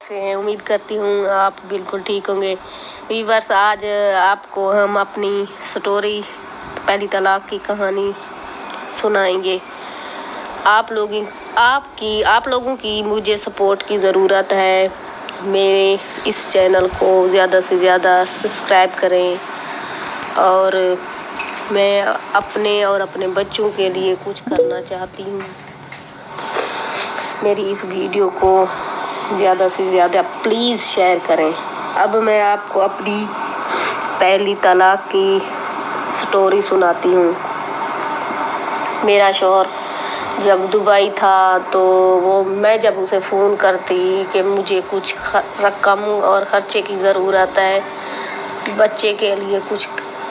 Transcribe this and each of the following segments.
से हैं। उम्मीद करती हूँ आप बिल्कुल ठीक होंगे। वीवर्स, आज आपको हम अपनी स्टोरी पहली तलाक की कहानी सुनाएंगे। आप लोगों की मुझे सपोर्ट की ज़रूरत है। मेरे इस चैनल को ज़्यादा से ज़्यादा सब्सक्राइब करें और मैं अपने और अपने बच्चों के लिए कुछ करना चाहती हूँ। मेरी इस वीडियो को ज़्यादा से ज़्यादा प्लीज़ शेयर करें। अब मैं आपको अपनी पहली तलाक की स्टोरी सुनाती हूँ। मेरा शौहर जब दुबई था तो मैं जब उसे फ़ोन करती कि मुझे कुछ रकम और ख़र्चे की ज़रूरत है, बच्चे के लिए कुछ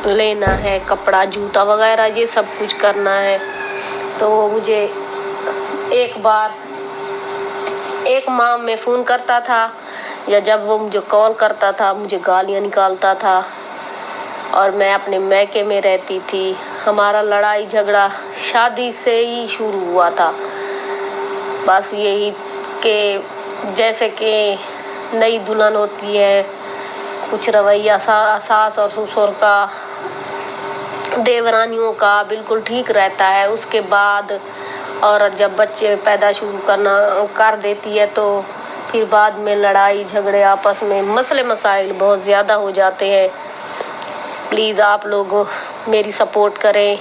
लेना है, कपड़ा जूता वगैरह ये सब कुछ करना है, तो वो मुझे एक माह में फ़ोन करता था या जब वो मुझे कॉल करता था मुझे गालियाँ निकालता था। और मैं अपने मैके में रहती थी। हमारा लड़ाई झगड़ा शादी से ही शुरू हुआ था। बस यही कि जैसे कि नई दुल्हन होती है, कुछ रवैया सास और ससुर का, देवरानियों का बिल्कुल ठीक रहता है। उसके बाद औरत जब बच्चे पैदा शुरू कर देती है तो फिर बाद में लड़ाई झगड़े, आपस में मसले मसाइल बहुत ज़्यादा हो जाते हैं। प्लीज़ आप लोग मेरी सपोर्ट करें।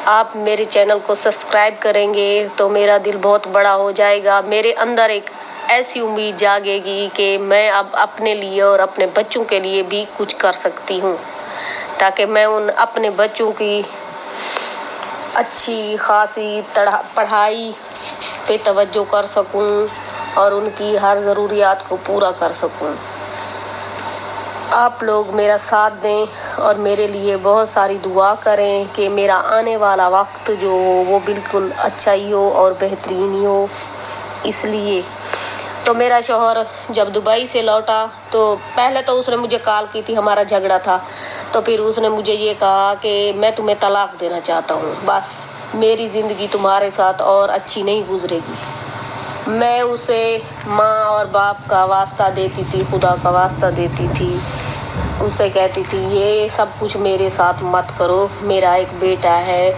आप मेरे चैनल को सब्सक्राइब करेंगे तो मेरा दिल बहुत बड़ा हो जाएगा। मेरे अंदर एक ऐसी उम्मीद जागेगी कि मैं अब अपने लिए और अपने बच्चों के लिए भी कुछ कर सकती हूँ, ताकि मैं अपने बच्चों की अच्छी खासी पढ़ाई पे तवज्जो कर सकूं और उनकी हर ज़रूरियात को पूरा कर सकूं। आप लोग मेरा साथ दें और मेरे लिए बहुत सारी दुआ करें कि मेरा आने वाला वक्त जो हो वो बिल्कुल अच्छा ही हो और बेहतरीन ही हो। इसलिए तो मेरा शौहर जब दुबई से लौटा तो पहले तो उसने मुझे कॉल की थी, हमारा झगड़ा था, तो फिर उसने मुझे ये कहा कि मैं तुम्हें तलाक देना चाहता हूँ, बस मेरी ज़िंदगी तुम्हारे साथ और अच्छी नहीं गुजरेगी। मैं उसे माँ और बाप का वास्ता देती थी, खुदा का वास्ता देती थी, उसे कहती थी ये सब कुछ मेरे साथ मत करो। मेरा एक बेटा है,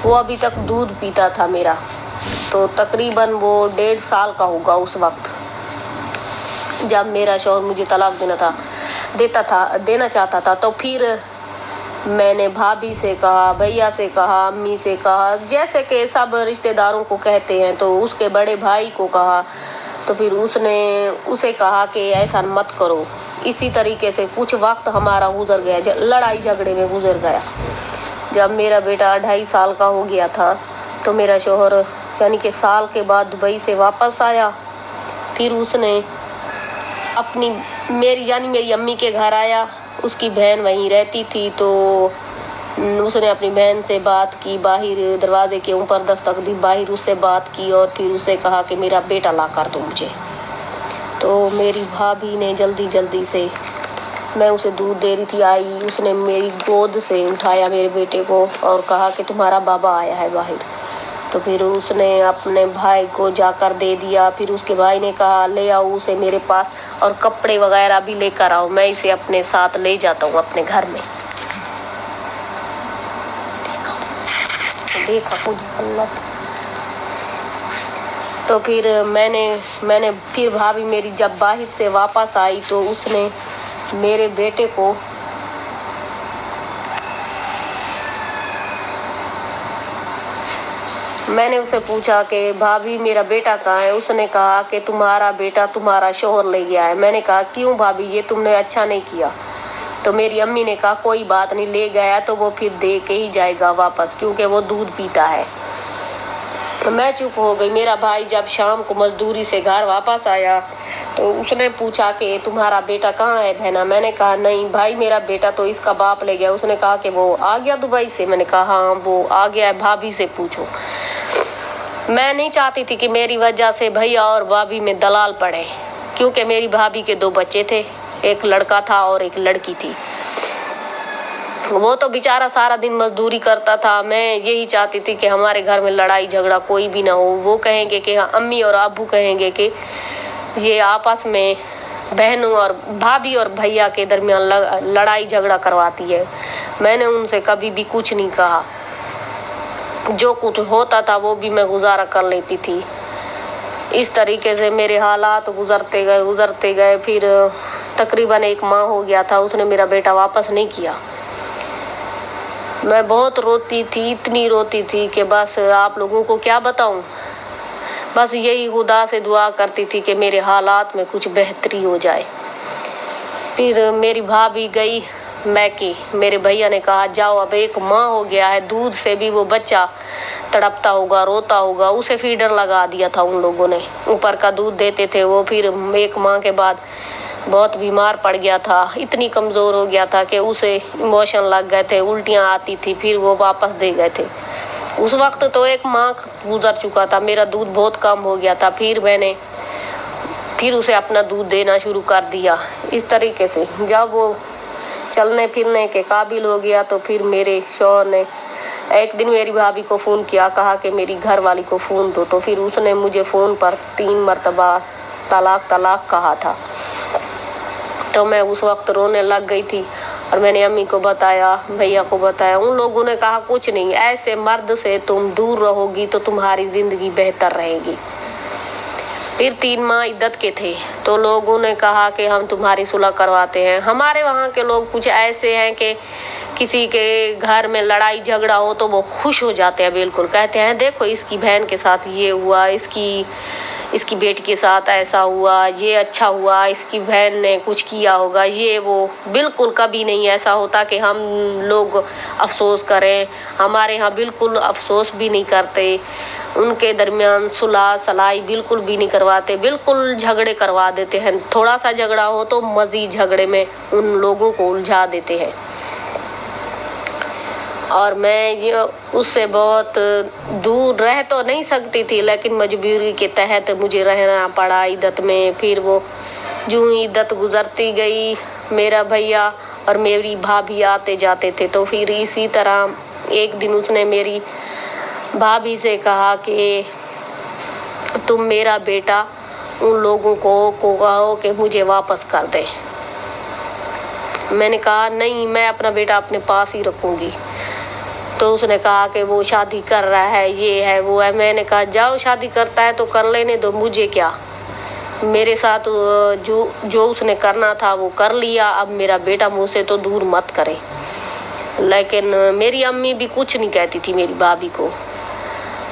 वो अभी तक दूध पीता था मेरा, तो तकरीबन वो 1.5 साल का होगा उस वक्त जब मेरा शौहर मुझे तलाक देना चाहता था। तो फिर मैंने भाभी से कहा, भैया से कहा, अम्मी से कहा, जैसे कि सब रिश्तेदारों को कहते हैं, तो उसके बड़े भाई को कहा। तो फिर उसे कहा कि ऐसा मत करो। इसी तरीके से कुछ वक्त हमारा गुजर गया, लड़ाई झगड़े में गुजर गया। जब मेरा बेटा 2.5 साल का हो गया था तो मेरा शौहर यानी कि साल के बाद दुबई से वापस आया। फिर उसने मेरी अम्मी के घर आया। उसकी बहन वहीं रहती थी, तो उसने अपनी बहन से बात की, बाहर दरवाजे के ऊपर दस्तक दी, बाहर उससे बात की और फिर उसे कहा कि मेरा बेटा ला कर दो मुझे। तो मेरी भाभी ने जल्दी से, मैं उसे दूध दे रही थी, आई, उसने मेरी गोद से उठाया मेरे बेटे को और कहा कि तुम्हारा बाबा आया है बाहर। तो फिर उसने अपने भाई को जाकर दे दिया। फिर उसके भाई ने कहा ले आओ उसे मेरे पास और कपड़े वगैरह भी लेकर आओ, मैं इसे अपने साथ ले जाता हूँ अपने घर में। देखा खुद अल्लाह। तो फिर मैंने फिर भाभी मेरी जब बाहर से वापस आई तो उसने मेरे बेटे को मैंने उसे पूछा कि भाभी मेरा बेटा कहाँ है। उसने कहा कि तुम्हारा बेटा तुम्हारा शौहर ले गया है। मैंने कहा क्यों भाभी, ये तुमने अच्छा नहीं किया। तो मेरी अम्मी ने कहा कोई बात नहीं, ले गया तो वो फिर दे के ही जाएगा वापस, क्योंकि वो दूध पीता है। मैं चुप हो गई। मेरा भाई जब शाम को मजदूरी से घर वापस आया तो उसने पूछा कि तुम्हारा बेटा कहाँ है बहना। मैंने कहा नहीं भाई, मेरा बेटा तो इसका बाप ले गया। उसने कहा कि वो आ गया दुबई से। मैंने कहा हाँ वो आ गया है, भाभी से पूछो। मैं नहीं चाहती थी कि मेरी वजह से भैया और भाभी में दलाल पड़े, क्योंकि मेरी भाभी के 2 बच्चे थे, एक लड़का था और एक लड़की थी। वो तो बेचारा सारा दिन मजदूरी करता था। मैं यही चाहती थी कि हमारे घर में लड़ाई झगड़ा कोई भी ना हो। वो कहेंगे कि हाँ, अम्मी और अब्बू कहेंगे कि ये आपस में बहनों और भाभी और भैया के दरमियान लड़ाई झगड़ा करवाती है। मैंने उनसे कभी भी कुछ नहीं कहा, जो कुछ होता था वो भी मैं गुजारा कर लेती थी। इस तरीके से मेरे हालात गुजरते गए। फिर तकरीबन 1 माह हो गया था, उसने मेरा बेटा वापस नहीं किया। मैं बहुत रोती थी, इतनी रोती थी कि बस आप लोगों को क्या बताऊं। बस यही खुदा से दुआ करती थी कि मेरे हालात में कुछ बेहतरी हो जाए। फिर मेरी भाभी गई मैके, मेरे भैया ने कहा जाओ, अब 1 माह हो गया है, दूध से भी वो बच्चा तड़पता होगा, रोता होगा। उसे फीडर लगा दिया था उन लोगों ने, ऊपर का दूध देते थे वो। फिर 1 माह के बाद बहुत बीमार पड़ गया था, इतनी कमज़ोर हो गया था कि उसे इमोशन लग गए थे, उल्टियाँ आती थी। फिर वो वापस दे गए थे। उस वक्त तो 1 माह गुजर चुका था, मेरा दूध बहुत कम हो गया था। फिर मैंने उसे अपना दूध देना शुरू कर दिया। इस तरीके से जब वो चलने फिरने के काबिल हो गया तो फिर मेरे शौहर ने एक दिन मेरी भाभी को फ़ोन किया, कहा कि मेरी घर वाली को फ़ोन दो। तो फिर उसने मुझे फ़ोन पर 3 मरतबा तलाक कहा था। तो मैं उस वक्त रोने लग गई थी और मैंने अम्मी को बताया, भैया को बताया। उन लोगों ने कहा कुछ नहीं, ऐसे मर्द से तुम दूर रहोगी तो तुम्हारी ज़िंदगी बेहतर रहेगी। फिर 3 माह इद्दत के थे तो लोगों ने कहा कि हम तुम्हारी सुलह करवाते हैं। हमारे वहाँ के लोग कुछ ऐसे हैं कि किसी के घर में लड़ाई झगड़ा हो तो वो खुश हो जाते हैं, बिल्कुल कहते हैं देखो इसकी बहन के साथ ये हुआ, इसकी बेटी के साथ ऐसा हुआ, ये अच्छा हुआ, इसकी बहन ने कुछ किया होगा, ये वो। बिल्कुल कभी नहीं ऐसा होता कि हम लोग अफसोस करें। हमारे यहाँ बिल्कुल अफसोस भी नहीं करते, उनके दरमियान सुलह सलाई बिल्कुल भी नहीं करवाते, बिल्कुल झगड़े करवा देते हैं। थोड़ा सा झगड़ा हो तो मज़ीद झगड़े में उन लोगों को उलझा देते हैं। और मैं ये उससे बहुत दूर रह तो नहीं सकती थी, लेकिन मजबूरी के तहत मुझे रहना पड़ा इद्दत में। फिर वो जो इद्दत गुजरती गई, मेरा भैया और मेरी भाभी आते जाते थे। तो फिर इसी तरह एक दिन उसने मेरी भाभी से कहा कि तुम मेरा बेटा उन लोगों को कहो कि मुझे वापस कर दे। मैंने कहा नहीं, मैं अपना बेटा अपने पास ही रखूँगी। तो उसने कहा कि वो शादी कर रहा है, ये है वो है। मैंने कहा जाओ, शादी करता है तो कर लेने दो, मुझे क्या। मेरे साथ जो उसने करना था वो कर लिया, अब मेरा बेटा मुझसे तो दूर मत करे। लेकिन मेरी अम्मी भी कुछ नहीं कहती थी मेरी भाभी को।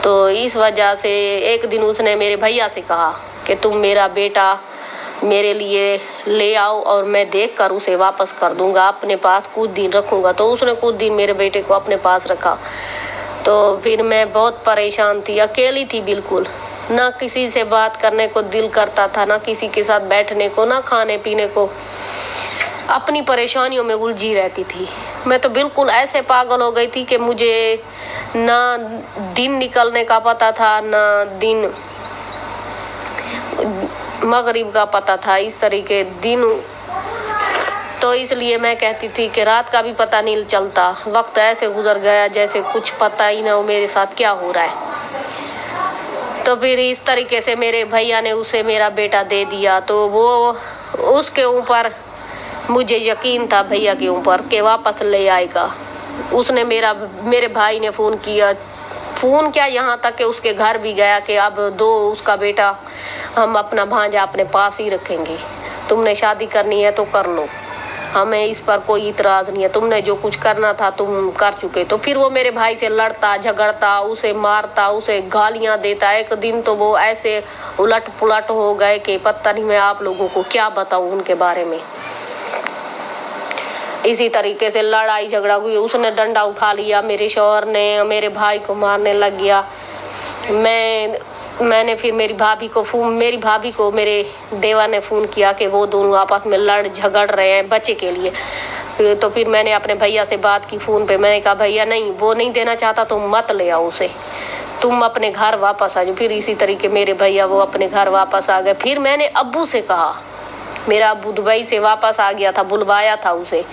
तो इस वजह से एक दिन उसने मेरे भैया से कहा कि तुम मेरा बेटा मेरे लिए ले आओ और मैं देखकर उसे वापस कर दूंगा, अपने पास कुछ दिन रखूंगा। तो उसने कुछ दिन मेरे बेटे को अपने पास रखा। तो फिर मैं बहुत परेशान थी, अकेली थी बिल्कुल, ना किसी से बात करने को दिल करता था, ना किसी के साथ बैठने को, ना खाने पीने को। अपनी परेशानियों में उलझी रहती थी। मैं तो बिल्कुल ऐसे पागल हो गई थी कि मुझे ना दिन निकलने का पता था, ना दिन मगरिब का पता था, इस तरीके दिन। तो इसलिए मैं कहती थी कि रात का भी पता नहीं चलता, वक्त ऐसे गुजर गया जैसे कुछ पता ही ना हो मेरे साथ क्या हो रहा है। तो फिर इस तरीके से मेरे भैया ने उसे मेरा बेटा दे दिया। तो वो उसके ऊपर मुझे यकीन था, भैया के ऊपर, कि वापस ले आएगा। उसने मेरे भाई ने फ़ोन किया, फ़ोन क्या यहाँ तक कि उसके घर भी गया कि अब दो उसका बेटा, हम अपना भांजा अपने पास ही रखेंगे, तुमने शादी करनी है तो कर लो, हमें इस पर कोई इतराज़ नहीं है, तुमने जो कुछ करना था तुम कर चुके। तो फिर वो मेरे भाई से लड़ता झगड़ता, उसे मारता, उसे गालियाँ देता। एक दिन तो वो ऐसे उलट पुलट हो गए कि पता नहीं मैं आप लोगों को क्या बताऊँ उनके बारे में। इसी तरीके से लड़ाई झगड़ा हुई, उसने डंडा उठा लिया, मेरे शौहर ने मेरे भाई को मारने लग गया। मैंने फिर मेरी भाभी को मेरे देवर ने फ़ोन किया कि वो दोनों आपस में लड़ झगड़ रहे हैं बच्चे के लिए। तो फिर मैंने अपने भैया से बात की फ़ोन पे। मैंने कहा भैया नहीं, वो नहीं देना चाहता तो मत ले आओ उसे, तुम अपने घर वापस आ जाओ। फिर इसी तरीके मेरे भैया वो अपने घर वापस आ गए। फिर मैंने अब्बू से कहा, मेरा अब्बू दुबई से वापस आ गया था, बुलवाया था उसे।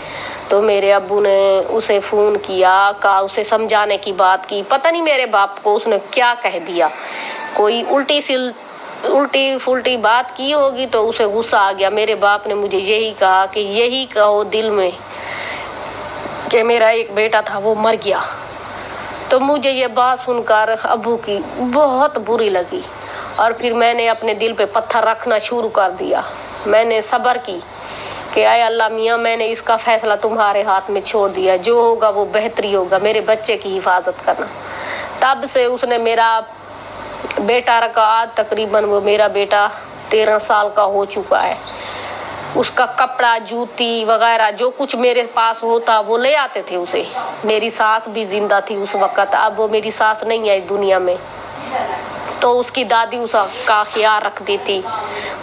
तो मेरे अब्बू ने उसे फ़ोन किया, कहा उसे समझाने की बात की। पता नहीं मेरे बाप को उसने क्या कह दिया, कोई उल्टी उल्टी फुल्टी बात की होगी तो उसे गुस्सा आ गया। मेरे बाप ने मुझे यही कहा कि यही कहो दिल में कि मेरा एक बेटा था वो मर गया। तो मुझे ये बात सुनकर अब्बू की बहुत बुरी लगी और फिर मैंने अपने दिल पे पत्थर रखना शुरू कर दिया। मैंने सब्र की कि आय अल्लाह मियाँ, मैंने इसका फैसला तुम्हारे हाथ में छोड़ दिया, जो होगा वो बेहतरी होगा, मेरे बच्चे की हिफाजत करना। तब से उसने मेरा बेटा रखा। आज तकरीबन वो मेरा बेटा 13 साल का हो चुका है। उसका कपड़ा जूती वगैरह जो कुछ मेरे पास होता वो ले आते थे उसे। मेरी सास भी जिंदा थी उस वक़्त, अब वो मेरी सास नहीं है दुनिया में, तो उसकी दादी उसका ख्याल रखती थी।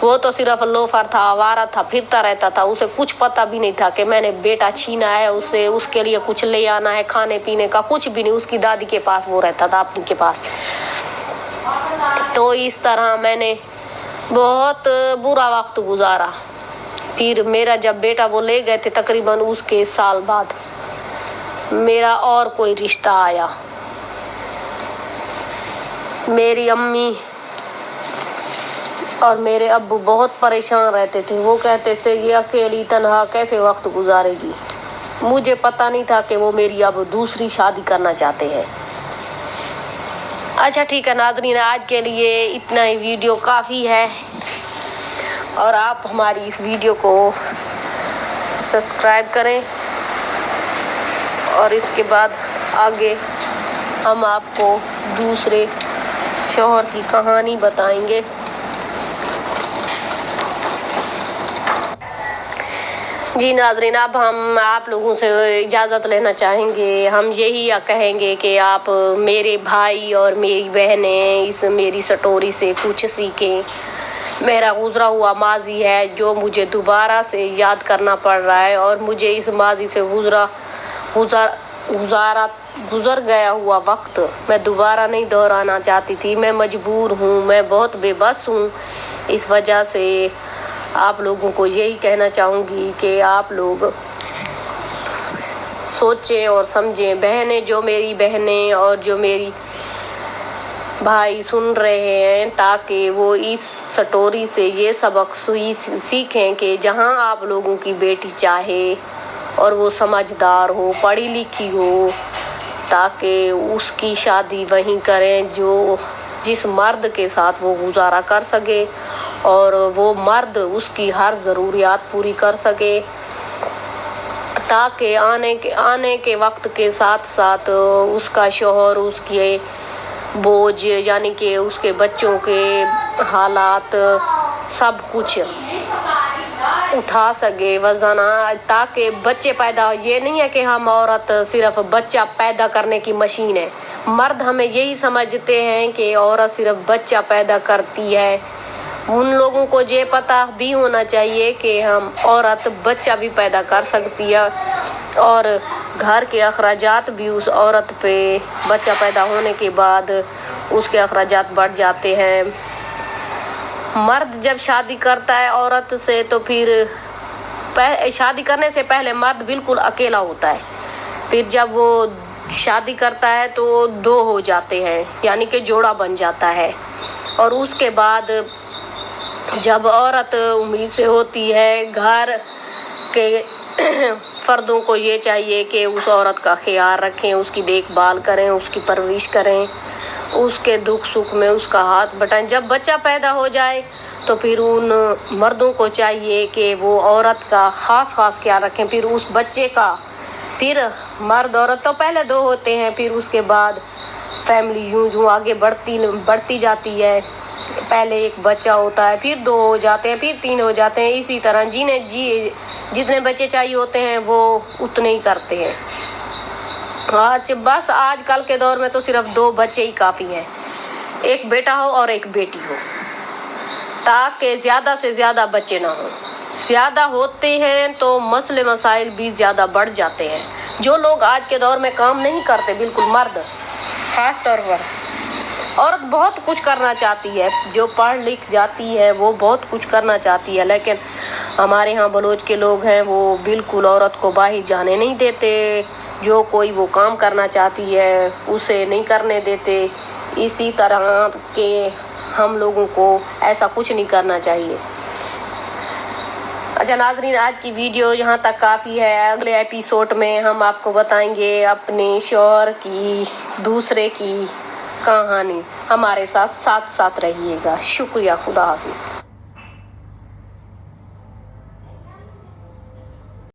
वो तो सिर्फ लोफर था, आवारा था, फिरता रहता था। उसे कुछ पता भी नहीं था कि मैंने बेटा छीना है उसे, उसके लिए कुछ ले आना है, खाने पीने का कुछ भी नहीं। उसकी दादी के पास वो रहता था, अपनी के पास। तो इस तरह मैंने बहुत बुरा वक्त गुजारा। फिर मेरा जब बेटा वो ले गए थे, तकरीबन उसके साल बाद मेरा और कोई रिश्ता आया। मेरी अम्मी और मेरे अब्बू बहुत परेशान रहते थे। वो कहते थे ये अकेली तन्हा कैसे वक्त गुजारेगी। मुझे पता नहीं था कि वो मेरी अब दूसरी शादी करना चाहते हैं। अच्छा ठीक है नाज़रीन, आज के लिए इतना ही, वीडियो काफ़ी है और आप हमारी इस वीडियो को सब्सक्राइब करें और इसके बाद आगे हम आपको दूसरे शौहर की कहानी बताएंगे। जी नाज़रीन, अब हम आप लोगों से इजाज़त लेना चाहेंगे। हम यही कहेंगे कि आप मेरे भाई और मेरी बहनें इस मेरी स्टोरी से कुछ सीखें। मेरा गुज़रा हुआ माजी है जो मुझे दोबारा से याद करना पड़ रहा है और मुझे इस माजी से गुज़र गया हुआ वक्त मैं दोबारा नहीं दोहराना चाहती थी। मैं मजबूर हूँ, मैं बहुत बेबस हूँ। इस वजह से आप लोगों को यही कहना चाहूँगी कि आप लोग सोचें और समझें। बहनें, जो मेरी बहनें और जो मेरी भाई सुन रहे हैं, ताकि वो इस स्टोरी से ये सबक सीखें कि जहाँ आप लोगों की बेटी चाहे और वो समझदार हो, पढ़ी लिखी हो, ताकि उसकी शादी वहीं करें जो जिस मर्द के साथ वो गुजारा कर सके और वो मर्द उसकी हर ज़रूरियात पूरी कर सके, ताकि आने के वक्त के साथ साथ उसका शौहर उसके बोझ यानी कि उसके बच्चों के हालात सब कुछ उठा सके वज़ना, ताकि बच्चे पैदा। ये नहीं है कि हम औरत सिर्फ बच्चा पैदा करने की मशीन है। मर्द हमें यही समझते हैं कि औरत सिर्फ बच्चा पैदा करती है। उन लोगों को ये पता भी होना चाहिए कि हम औरत बच्चा भी पैदा कर सकती है और घर के अखराजात भी उस औरत पे बच्चा पैदा होने के बाद उसके अखराजात बढ़ जाते हैं। मर्द जब शादी करता है औरत से तो फिर शादी करने से पहले मर्द बिल्कुल अकेला होता है। फिर जब वो शादी करता है तो दो हो जाते हैं, यानी कि जोड़ा बन जाता है। और उसके बाद जब औरत उम्मीद से होती है, घर के फर्दों को ये चाहिए कि उस औरत का ख्याल रखें, उसकी देखभाल करें, उसकी परवरिश करें, उसके दुख सुख में उसका हाथ बटाएं। जब बच्चा पैदा हो जाए तो फिर उन मर्दों को चाहिए कि वो औरत का ख़ास ख्याल रखें। फिर उस बच्चे का, फिर मर्द औरत तो पहले दो होते हैं, फिर उसके बाद फैमिली यूं आगे बढ़ती जाती है। पहले एक बच्चा होता है, फिर दो हो जाते हैं, फिर तीन हो जाते हैं। इसी तरह जितने बच्चे चाहिए होते हैं वो उतने ही करते हैं। आजकल के दौर में तो सिर्फ दो बच्चे ही काफ़ी हैं, एक बेटा हो और एक बेटी हो, ताकि ज़्यादा से ज़्यादा बच्चे ना हो। ज़्यादा होते हैं तो मसले मसाइल भी ज़्यादा बढ़ जाते हैं। जो लोग आज के दौर में काम नहीं करते, बिल्कुल मर्द ख़ास तौर पर, औरत बहुत कुछ करना चाहती है, जो पढ़ लिख जाती है वो बहुत कुछ करना चाहती है, लेकिन हमारे यहाँ बलोच के लोग हैं वो बिल्कुल औरत को बाहर जाने नहीं देते। जो कोई वो काम करना चाहती है उसे नहीं करने देते। इसी तरह के ہم لوگوں کو ایسا کچھ نہیں کرنا چاہیے۔ اچھا ناظرین، آج کی ویڈیو یہاں تک کافی ہے۔ اگلے ایپیسوڈ میں ہم آپ کو بتائیں گے اپنے شوہر کی دوسرے کی کہانی۔ ہمارے ساتھ رہیے گا۔ شکریہ، خدا حافظ۔